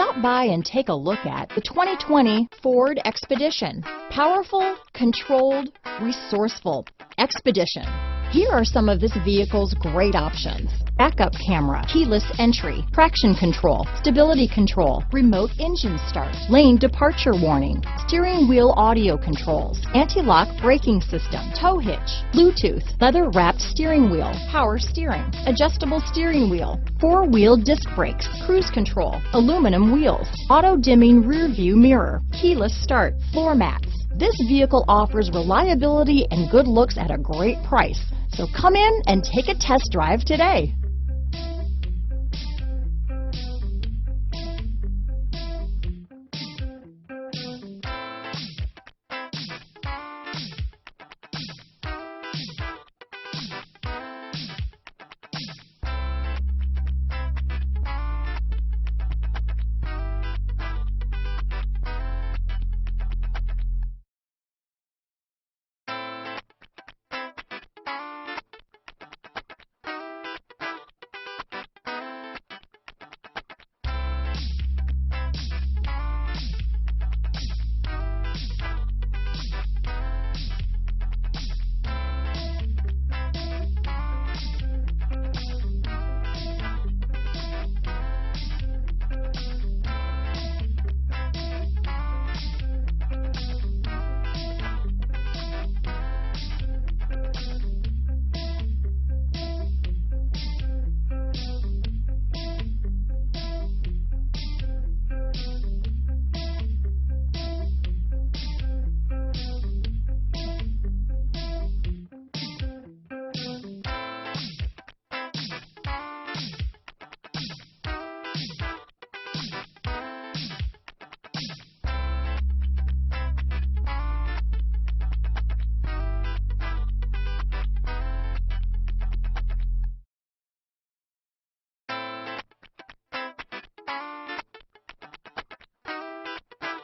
Stop by and take a look at the 2020 Ford Expedition. Powerful, controlled, resourceful. Expedition. Here are some of this vehicle's great options: backup camera, keyless entry, traction control, stability control, remote engine start, lane departure warning, steering wheel audio controls, anti-lock braking system, tow hitch, Bluetooth, leather-wrapped steering wheel, power steering, adjustable steering wheel, four-wheel disc brakes, cruise control, aluminum wheels, auto-dimming rear-view mirror, keyless start, floor mats. This vehicle offers reliability and good looks at a great price. So come in and take a test drive today.